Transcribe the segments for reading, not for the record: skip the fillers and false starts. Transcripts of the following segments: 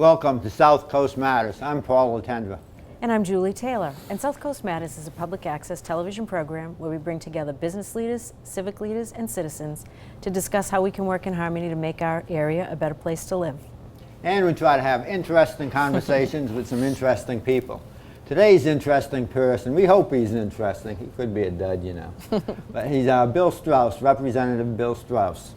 Welcome to SouthCoast Matters. I'm Paul Latendra. And I'm Julie Taylor. And SouthCoast Matters is a public access television program where we bring together business leaders, civic leaders, and citizens to discuss how we can work in harmony to make our area a better place to live. And we try to have interesting conversations with some interesting people. Today's interesting person, we hope he's interesting. He could be a dud, you know. But he's Bill Straus, Representative Bill Straus.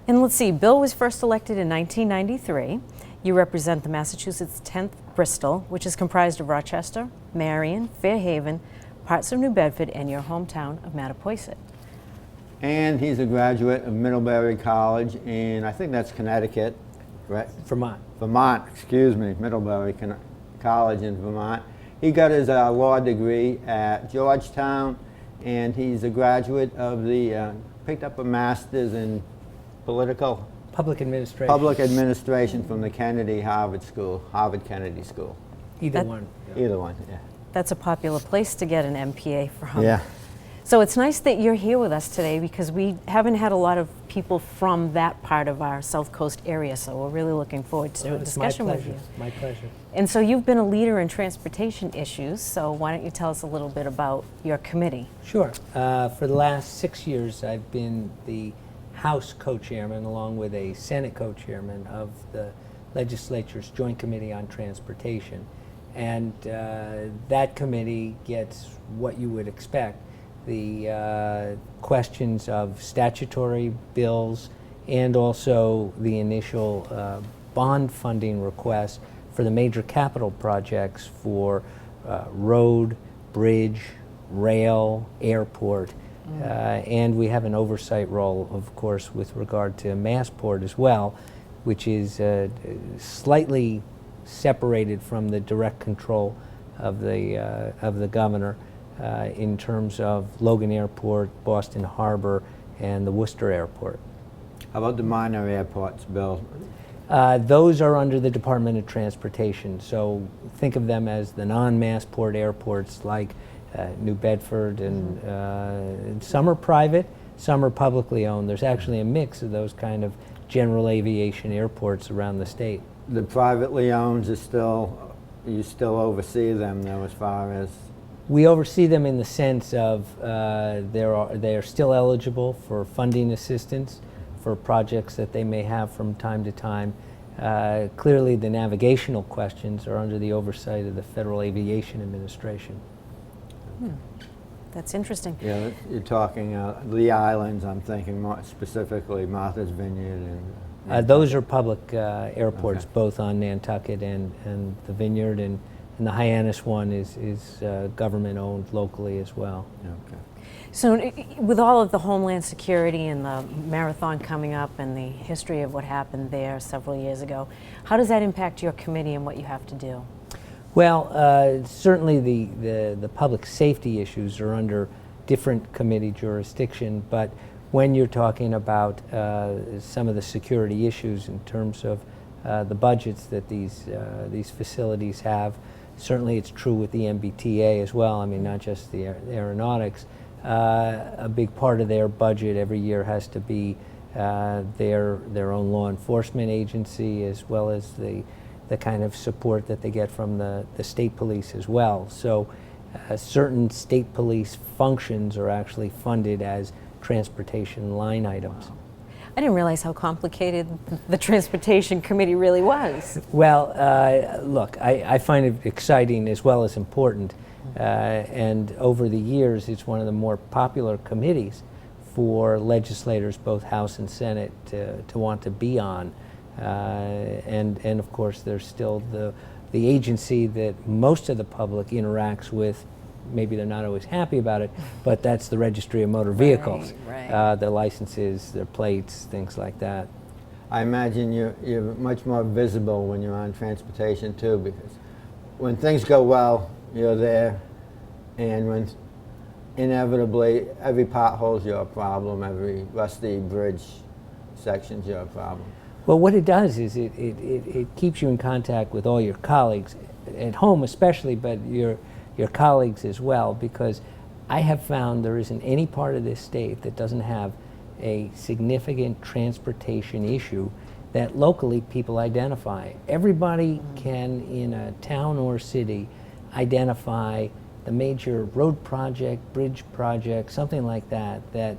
And let's see, Bill was first elected in 1993. You represent the Massachusetts 10th Bristol, which is comprised of Rochester, Marion, Fairhaven, parts of New Bedford, and your hometown of Mattapoisett. And he's a graduate of Middlebury College in, I think that's Connecticut, right? Vermont. Vermont, excuse me, Middlebury College in Vermont. He got his law degree at Georgetown, and he's a graduate of the, picked up a master's in Public administration. Public administration from the Harvard Kennedy School. Either one. Either one, yeah. That's a popular place to get an MPA from. Yeah. So it's nice that you're here with us today because we haven't had a lot of people from that part of our South Coast area, so we're really looking forward to a discussion with you. My pleasure. And so you've been a leader in transportation issues, so why don't you tell us a little bit about your committee? Sure. For the last 6 years, I've been the House co-chairman along with a Senate co-chairman of the legislature's Joint Committee on Transportation. And that committee gets what you would expect, the questions of statutory bills and also the initial bond funding requests for the major capital projects for road, bridge, rail, airport. And we have an oversight role, of course, with regard to Massport as well, which is slightly separated from the direct control of the governor in terms of Logan Airport, Boston Harbor, and the Worcester Airport. How about the minor airports, Bill? Those are under the Department of Transportation, so think of them as the non-Massport airports like New Bedford, and some are private, some are publicly owned. There's actually a mix of those kind of general aviation airports around the state. The privately owned you still oversee them though, as far as? We oversee them in the sense of they are still eligible for funding assistance for projects that they may have from time to time. Clearly the navigational questions are under the oversight of the Federal Aviation Administration. That's interesting. Yeah, you're talking the islands, I'm thinking more specifically Martha's Vineyard and... those are public airports, okay, both on Nantucket and the Vineyard, and the Hyannis one is government-owned locally as well. Okay. So with all of the Homeland Security and the marathon coming up and the history of what happened there several years ago, how does that impact your committee and what you have to do? Well, certainly the public safety issues are under different committee jurisdiction, but when you're talking about some of the security issues in terms of the budgets that these facilities have, certainly it's true with the MBTA as well. I mean, not just the aeronautics. A big part of their budget every year has to be their own law enforcement agency, as well as the kind of support that they get from the state police as well. So certain state police functions are actually funded as transportation line items. Wow. I didn't realize how complicated the Transportation Committee really was. Well, look, I find it exciting as well as important. And over the years, it's one of the more popular committees for legislators, both House and Senate, to want to be on. And of course, there's still the agency that most of the public interacts with. Maybe they're not always happy about it, but that's the Registry of Motor Vehicles. Right. Their licenses, their plates, things like that. I imagine you're much more visible when you're on transportation too, because when things go well, you're there, and when inevitably every pothole's your problem, every rusty bridge section's your problem. Well, what it does is it keeps you in contact with all your colleagues, at home especially, but your colleagues as well, because I have found there isn't any part of this state that doesn't have a significant transportation issue that locally people identify. Everybody can, in a town or city, identify the major road project, bridge project, something like that, that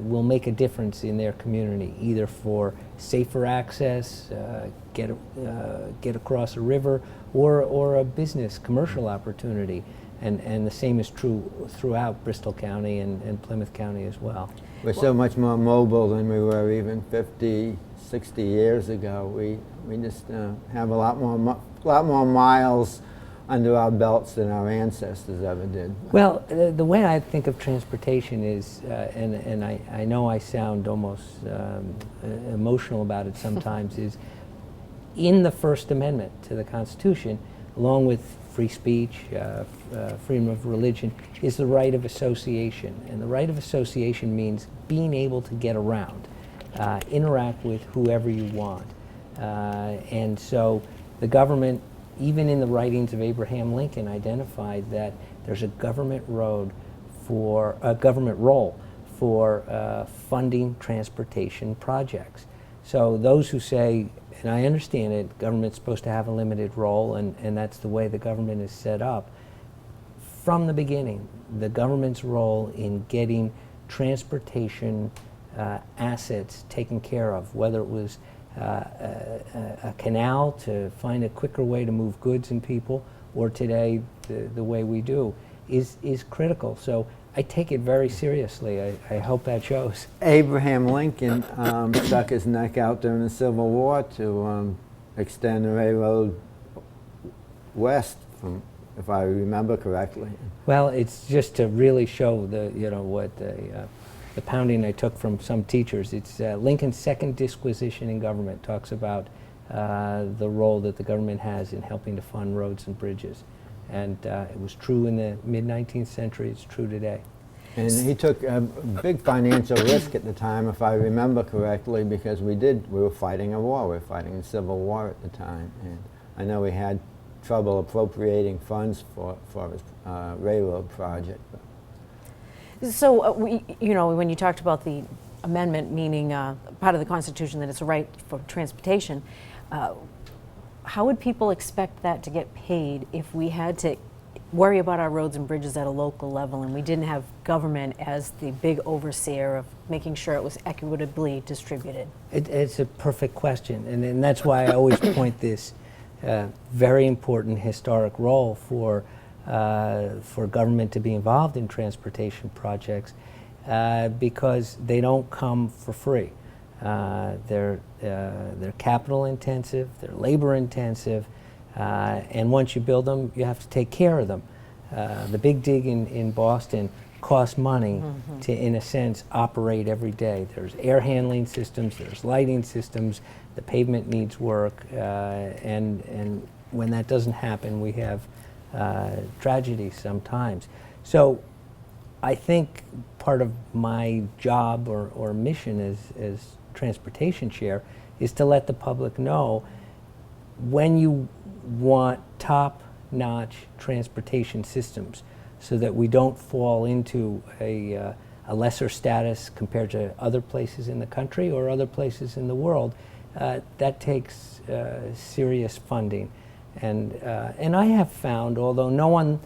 will make a difference in their community, either for safer access, get across a river, or a business, commercial opportunity. And the same is true throughout Bristol County and Plymouth County as well. We're so much more mobile than we were even 50, 60 years ago. We just have a lot more miles under our belts than our ancestors ever did. Well, the way I think of transportation is, and I know I sound almost emotional about it sometimes, is in the First Amendment to the Constitution, along with free speech, freedom of religion, is the right of association. And the right of association means being able to get around, interact with whoever you want. And so the government, even in the writings of Abraham Lincoln, identified that there's a government role for funding transportation projects. So those who say, and I understand it, government's supposed to have a limited role, and that's the way the government is set up. From the beginning, the government's role in getting transportation assets taken care of, whether it was a canal to find a quicker way to move goods and people, or today the way we do, is critical. So I take it very seriously. I hope that shows. Abraham Lincoln stuck his neck out during the Civil War to extend the railroad west, from, if I remember correctly. Well, it's just to really show the the pounding I took from some teachers. It's Lincoln's second disquisition in government talks about the role that the government has in helping to fund roads and bridges. And it was true in the mid-19th century, it's true today. And he took a big financial risk at the time, if I remember correctly, because we were fighting a war. We were fighting the Civil War at the time. And I know we had trouble appropriating funds for his railroad project. So, when you talked about the amendment, meaning part of the Constitution that it's a right for transportation, how would people expect that to get paid if we had to worry about our roads and bridges at a local level and we didn't have government as the big overseer of making sure it was equitably distributed? It's a perfect question, and that's why I always point this very important historic role for government to be involved in transportation projects, because they don't come for free. They're capital intensive, they're labor intensive, and once you build them, you have to take care of them. The big dig in Boston costs money to, in a sense, operate every day. There's air handling systems, there's lighting systems, the pavement needs work, and when that doesn't happen, we have tragedy sometimes. So I think part of my job or mission as transportation chair is to let the public know, when you want top-notch transportation systems so that we don't fall into a lesser status compared to other places in the country or other places in the world, that takes serious funding. And I have found, although no one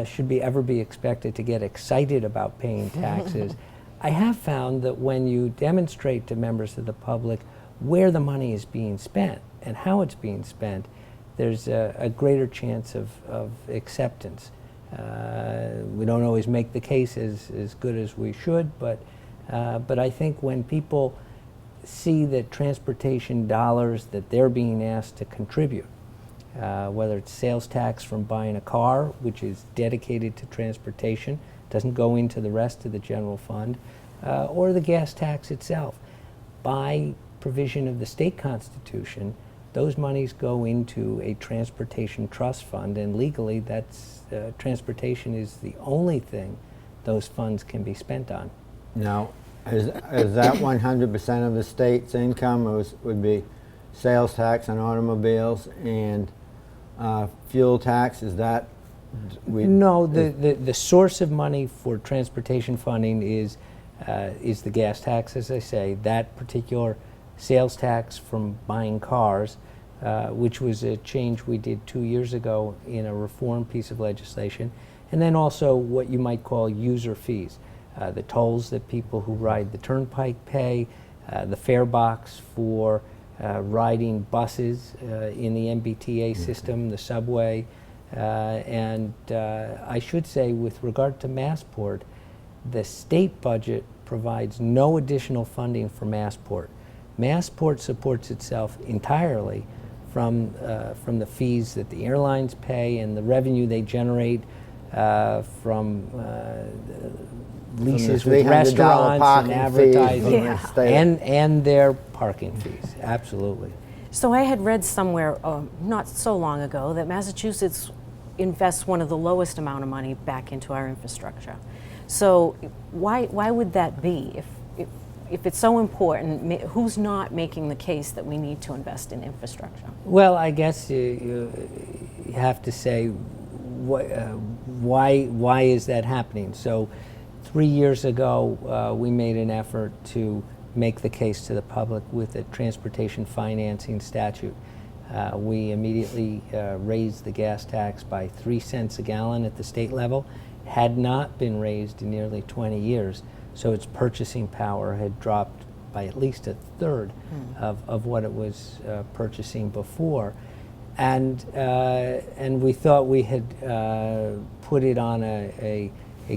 should ever be expected to get excited about paying taxes, I have found that when you demonstrate to members of the public where the money is being spent and how it's being spent, there's a greater chance of acceptance. We don't always make the case as good as we should, but I think when people see that transportation dollars that they're being asked to contribute, whether it's sales tax from buying a car, which is dedicated to transportation, doesn't go into the rest of the general fund, or the gas tax itself. By provision of the state constitution, those monies go into a transportation trust fund, and legally that's transportation is the only thing those funds can be spent on. Now, is that 100% of the state's income, or would be sales tax on automobiles and fuel tax? Is that no, the source of money for transportation funding is the gas tax, as I say. That particular sales tax from buying cars, which was a change we did 2 years ago in a reform piece of legislation, and then also what you might call user fees, the tolls that people who ride the turnpike pay, the fare box for riding buses in the MBTA system, the subway, and I should say, with regard to Massport, the state budget provides no additional funding for Massport. Massport supports itself entirely from the fees that the airlines pay and the revenue they generate from leases with restaurants and advertising and their parking fees. Absolutely. So I had read somewhere not so long ago that Massachusetts invests one of the lowest amount of money back into our infrastructure. So why would that be? If it's so important, who's not making the case that we need to invest in infrastructure? Well, I guess you have to say why is that happening? So 3 years ago, we made an effort to make the case to the public with a transportation financing statute. We immediately raised the gas tax by 3 cents a gallon at the state level. It had not been raised in nearly 20 years, so its purchasing power had dropped by at least a third of what it was purchasing before. And we thought we had put it on a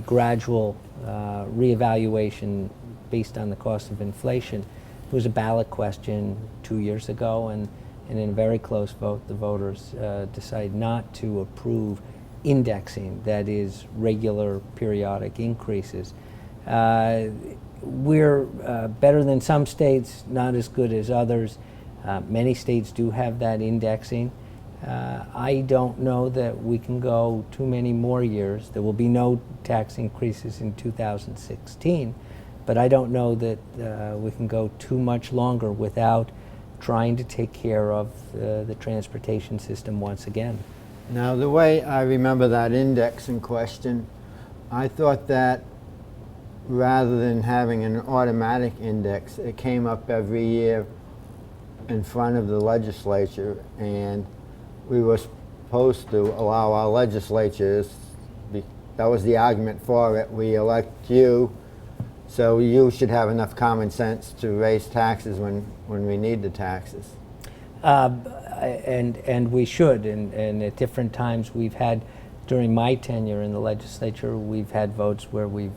gradual reevaluation based on the cost of inflation. It was a ballot question 2 years ago, and in a very close vote, the voters decided not to approve indexing, that is, regular periodic increases. We're better than some states, not as good as others. Many states do have that indexing. I don't know that we can go too many more years. There will be no tax increases in 2016, but I don't know that we can go too much longer without trying to take care of the transportation system once again. Now, the way I remember that index in question, I thought that rather than having an automatic index, it came up every year in front of the legislature, and we were supposed to allow our legislatures, that was the argument for it, we elect you, so you should have enough common sense to raise taxes when we need the taxes. And we should, and at different times we've had, during my tenure in the legislature, we've had votes where we've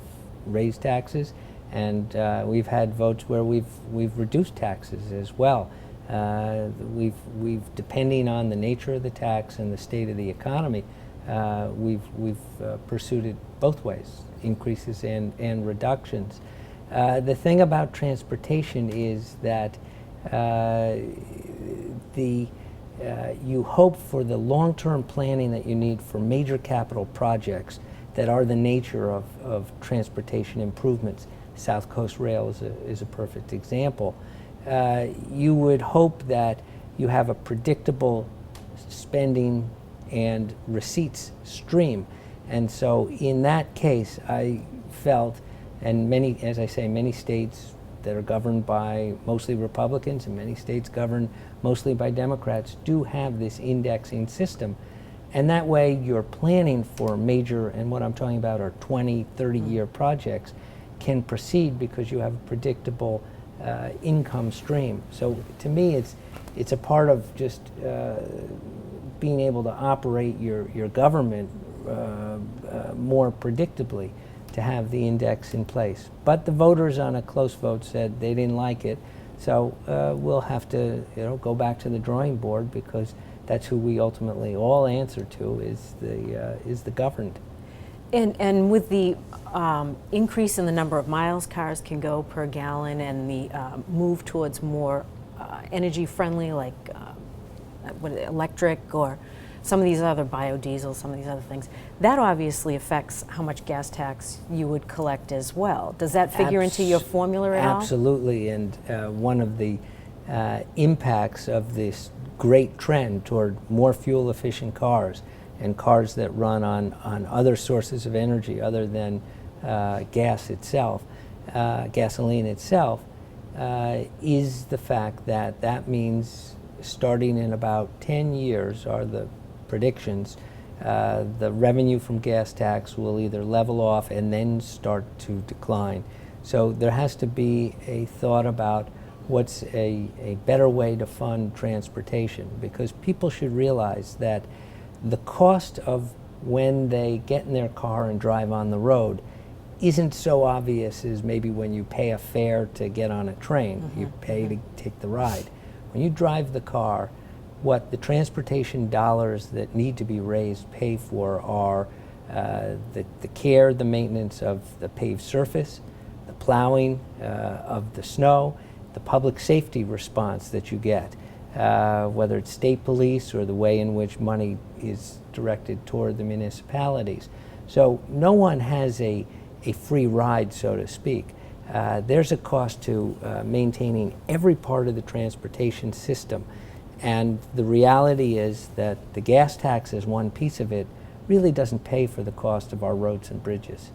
raised taxes, and we've had votes where we've reduced taxes as well. We've depending on the nature of the tax and the state of the economy, we've pursued it both ways, increases and reductions. The thing about transportation is that you hope for the long-term planning that you need for major capital projects that are the nature of transportation improvements. South Coast Rail is a perfect example. You would hope that you have a predictable spending and receipts stream. And so in that case, I felt, and many, as I say, many states that are governed by mostly Republicans and many states governed mostly by Democrats do have this indexing system. And that way you're planning for major, and what I'm talking about are 20, 30-year projects, can proceed because you have a predictable income stream. So to me, it's a part of just being able to operate your government more predictably, to have the index in place. But the voters on a close vote said they didn't like it, so we'll have to go back to the drawing board, because that's who we ultimately all answer to, is the governed. And with the increase in the number of miles cars can go per gallon, and the move towards more energy friendly, like electric, or some of these other biodiesel, some of these other things, that obviously affects how much gas tax you would collect as well. Does that figure into your formula at all? Absolutely, and one of the impacts of this great trend toward more fuel efficient cars and cars that run on other sources of energy other than gas itself, gasoline itself, is the fact that that means starting in about 10 years are the predictions, the revenue from gas tax will either level off and then start to decline. So there has to be a thought about what's a better way to fund transportation, because people should realize that the cost of when they get in their car and drive on the road isn't so obvious as maybe when you pay a fare to get on a train. You pay to take the ride. When you drive the car, what the transportation dollars that need to be raised pay for are the care, the maintenance of the paved surface, the plowing of the snow, the public safety response that you get, whether it's state police or the way in which money is directed toward the municipalities. So no one has a free ride, so to speak. There's a cost to maintaining every part of the transportation system. And the reality is that the gas tax as one piece of it really doesn't pay for the cost of our roads and bridges.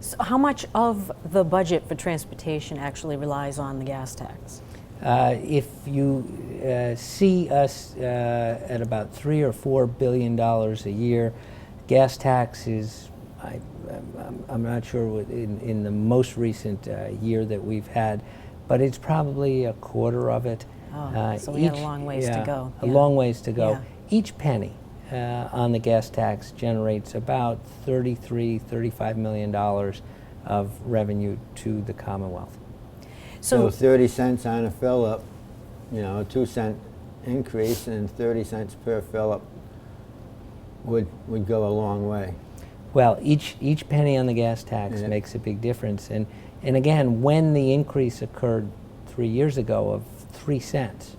So how much of the budget for transportation actually relies on the gas tax? If you see us at about $3 or $4 billion a year, gas tax is, I'm not sure in the most recent year that we've had, but it's probably a quarter of it. So we have a long ways to go. A long ways to go. Yeah. Each penny on the gas tax generates about $33–35 million of revenue to the Commonwealth. So 30 cents on a fill-up, a 2-cent increase, and 30 cents per fill-up would go a long way. Well, each penny on the gas tax makes a big difference. And again, when the increase occurred 3 years ago of 3 cents,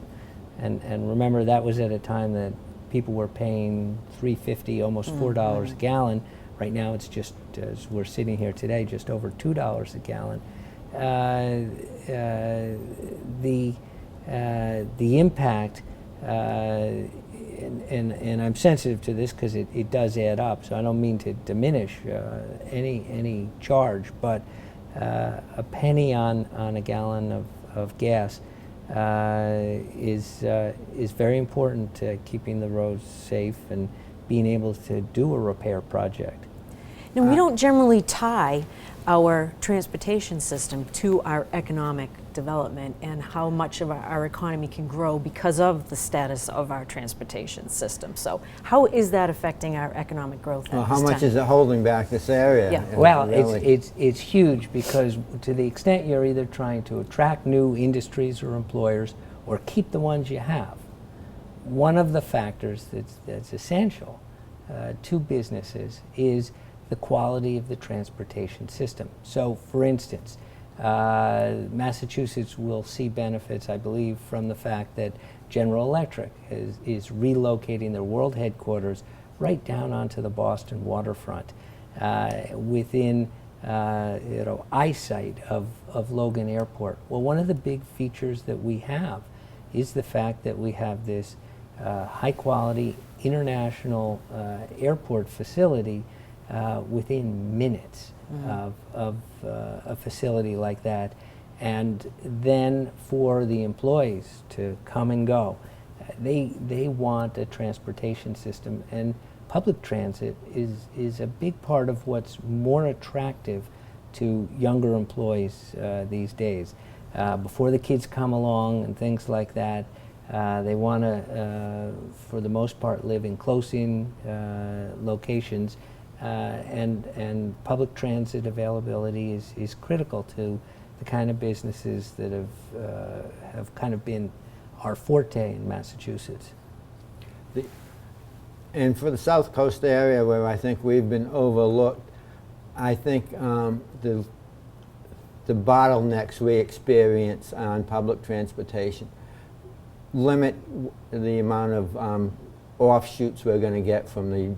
and remember that was at a time that people were paying $3.50, almost $4 a gallon. Right now it's just, as we're sitting here today, just over $2 a gallon. The impact, and I'm sensitive to this because it does add up, so I don't mean to diminish any charge, but a penny on a gallon of gas is very important to keeping the roads safe and being able to do a repair project. Now, we don't generally tie our transportation system to our economic development and how much of our economy can grow because of the status of our transportation system. So how is that affecting our economic growth at Well, this how much time? is it holding back this area? Yeah. Well, Really? it's huge, because to the extent you're either trying to attract new industries or employers or keep the ones you have, one of the factors that's essential to businesses is the quality of the transportation system. So, for instance, Massachusetts will see benefits, I believe, from the fact that General Electric is relocating their world headquarters right down onto the Boston waterfront, within eyesight of Logan Airport. Well, one of the big features that we have is the fact that we have this high-quality international airport facility within minutes of a facility like that. And then for the employees to come and go, they want a transportation system, and public transit is a big part of what's more attractive to younger employees these days. Before the kids come along and things like that, they want to, for the most part, live in close-in locations, and public transit availability is critical to the kind of businesses that have kind of been our forte in Massachusetts. And for the South Coast area, where I think we've been overlooked, I think the bottlenecks we experience on public transportation limit the amount of offshoots we're going to get from the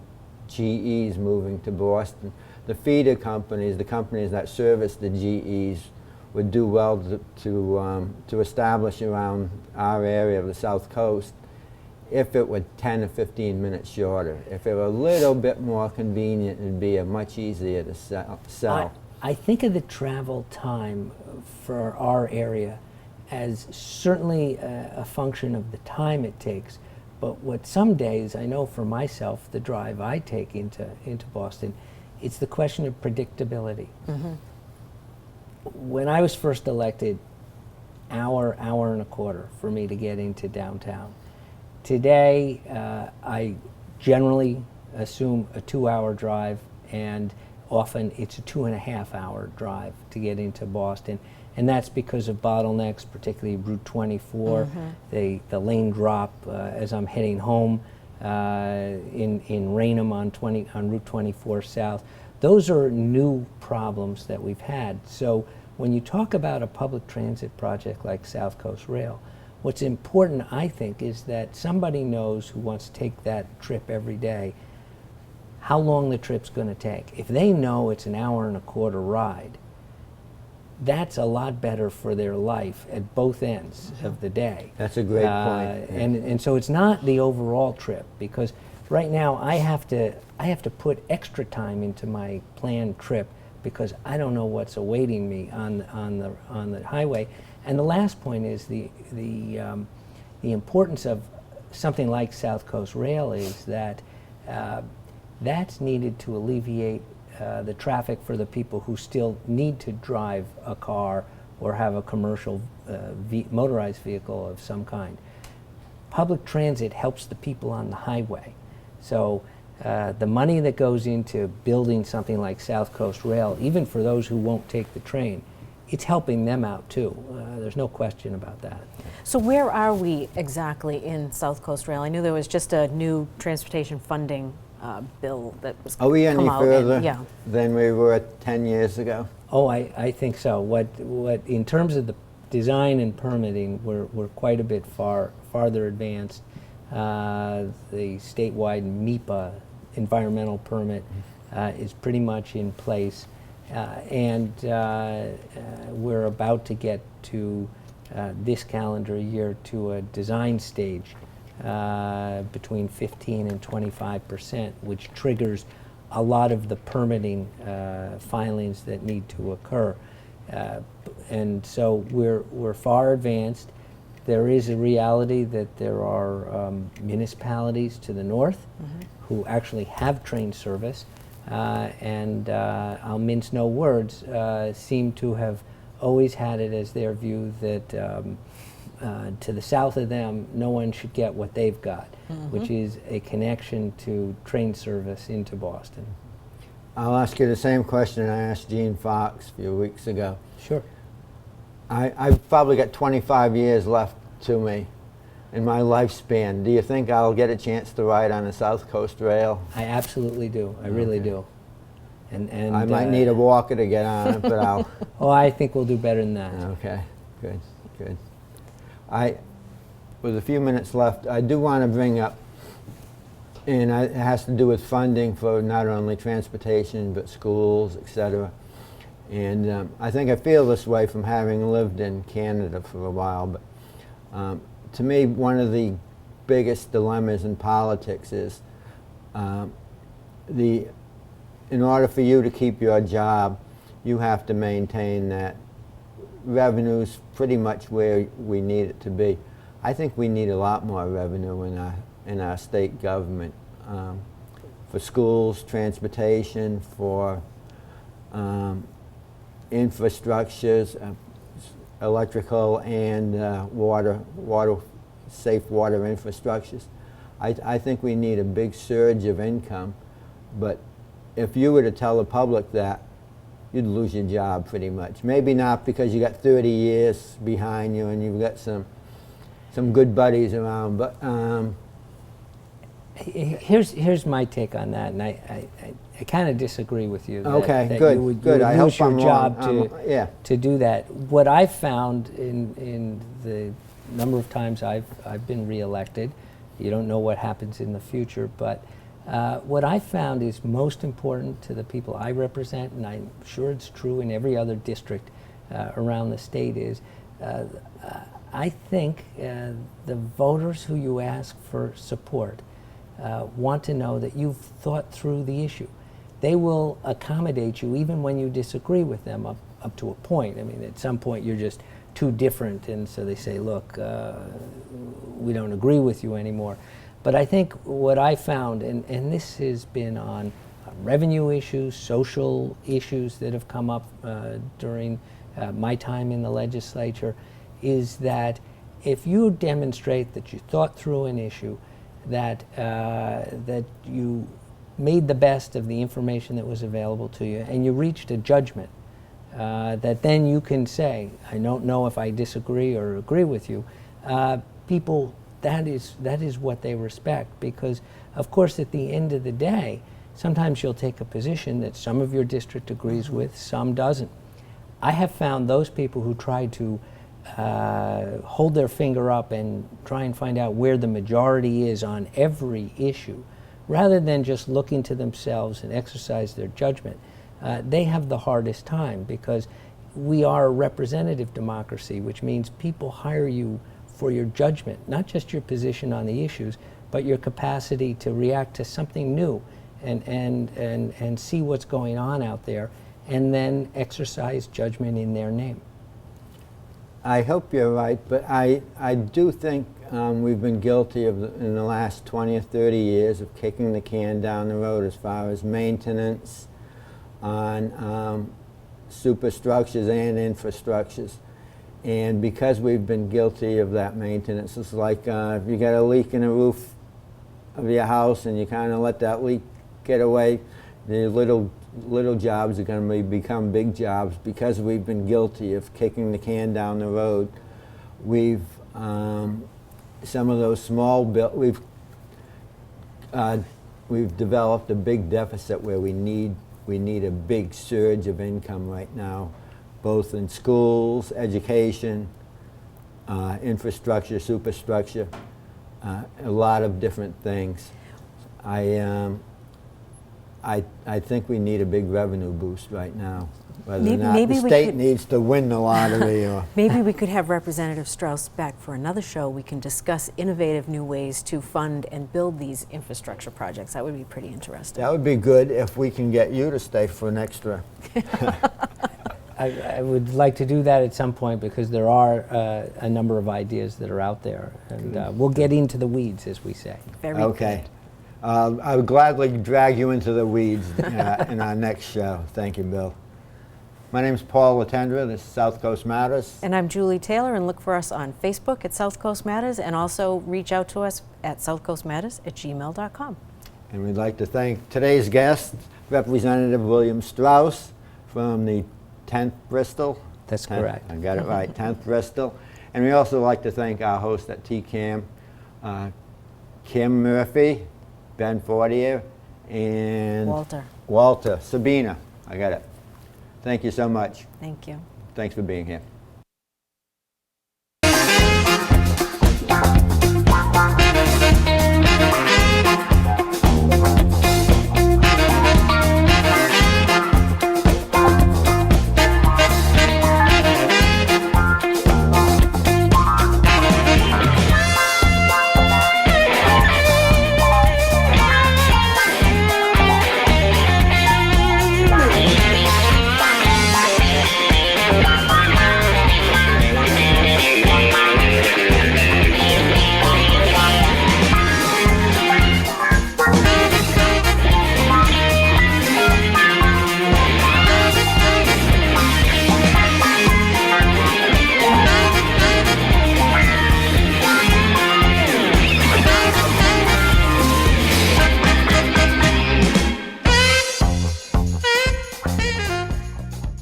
GEs moving to Boston. The feeder companies, the companies that service the GEs, would do well to establish around our area of the South Coast if it were 10 or 15 minutes shorter. If it were a little bit more convenient, it'd be much easier to sell. I think of the travel time for our area as certainly a function of the time it takes, but what some days, I know for myself, the drive I take into Boston, it's the question of predictability. When I was first elected, hour and a quarter for me to get into downtown. Today, I generally assume a 2-hour drive, and often it's a 2.5-hour drive to get into Boston. And that's because of bottlenecks, particularly Route 24, the lane drop as I'm heading home in Raynham on Route 24 South. Those are new problems that we've had. So when you talk about a public transit project like South Coast Rail, what's important, I think, is that somebody knows who wants to take that trip every day how long the trip's going to take. If they know it's an hour and a quarter ride, that's a lot better for their life at both ends of the day. That's a great point. And so it's not the overall trip, because right now I have to put extra time into my planned trip because I don't know what's awaiting me on the highway. And the last point is the importance of something like South Coast Rail is that that's needed to alleviate the traffic for the people who still need to drive a car or have a commercial motorized vehicle of some kind. Public transit helps the people on the highway. So the money that goes into building something like South Coast Rail, even for those who won't take the train, it's helping them out too. There's no question about that. So where are we exactly in South Coast Rail? I knew there was just a new transportation funding bill that was Are we any come out further than we were 10 years ago? Oh, I think so. What in terms of the design and permitting, we're quite a bit farther advanced. The statewide MEPA environmental permit is pretty much in place, and we're about to get to this calendar year to a design stage between 15 and 25%, which triggers a lot of the permitting filings that need to occur. And so we're far advanced. There is a reality that there are municipalities to the north who actually have train service, and I'll mince no words, seem to have always had it as their view that to the south of them, no one should get what they've got, which is a connection to train service into Boston. I'll ask you the same question I asked Gene Fox a few weeks ago. Sure. I've probably got 25 years left to me in my lifespan. Do you think I'll get a chance to ride on the South Coast Rail? I absolutely do. I really do. And I might need a walker to get on it, but I'll... Oh, I think we'll do better than that. Okay, good. With a few minutes left, I do want to bring up, and it has to do with funding for not only transportation, but schools, etc. And I think I feel this way from having lived in Canada for a while, but to me, one of the biggest dilemmas in politics is in order for you to keep your job, you have to maintain that revenue's pretty much where we need it to be. I think we need a lot more revenue in our state government for schools, transportation, for infrastructures, electrical and safe water infrastructures. I think we need a big surge of income, but if you were to tell the public that, you'd lose your job pretty much. Maybe not, because you got 30 years behind you and you've got some good buddies around, but here's my take on that, and I kind of disagree with you. That good. You would I lose hope your I'm job wrong. to do that. What I've found in the number of times I've been reelected, you don't know what happens in the future, but what I found is most important to the people I represent, and I'm sure it's true in every other district around the state, is I think the voters who you ask for support want to know that you've thought through the issue. They will accommodate you even when you disagree with them up to a point. I mean, at some point you're just too different, and so they say, look, we don't agree with you anymore. But I think what I found, and this has been on revenue issues, social issues that have come up during my time in the legislature, is that if you demonstrate that you thought through an issue, that you made the best of the information that was available to you, and you reached a judgment, that then you can say, I don't know if I disagree or agree with you. People, that is what they respect, because of course at the end of the day, sometimes you'll take a position that some of your district agrees with, some doesn't. I have found those people who try to hold their finger up and try and find out where the majority is on every issue, rather than just looking to themselves and exercise their judgment. They have the hardest time, because we are a representative democracy, which means people hire you for your judgment, not just your position on the issues, but your capacity to react to something new and see what's going on out there, and then exercise judgment in their name. I hope you're right, but I do think we've been guilty of, in the last 20 or 30 years, of kicking the can down the road as far as maintenance on superstructures and infrastructures. And because we've been guilty of that maintenance, it's like if you got a leak in the roof of your house and you kind of let that leak get away, the little jobs are going to become big jobs. Because we've been guilty of kicking the can down the road, we've some of those small we've developed a big deficit where we need a big surge of income right now, both in schools, education, infrastructure, superstructure, a lot of different things. I think we need a big revenue boost right now. Whether or not the state needs to win the lottery. Or Maybe we could have Representative Strauss back for another show. We can discuss innovative new ways to fund and build these infrastructure projects. That would be pretty interesting. that would be good if we can get you to stay for an extra. I would like to do that at some point, because there are a number of ideas that are out there, and we'll get into the weeds, as we say. Very Okay. good. I would gladly drag you into the weeds in our next show. Thank you, Bill. My name is Paul Latendra. This is South Coast Matters. And I'm Julie Taylor, and look for us on Facebook at South Coast Matters, and also reach out to us at southcoastmatters@gmail.com. And we'd like to thank today's guest, Representative William Straus from the 10th Bristol. That's correct. I got it right, 10th Bristol. And we also like to thank our host at TCAM, Kim Murphy, Ben Fortier, and Walter. Sabina. I got it. Thank you so much. Thank you. Thanks for being here.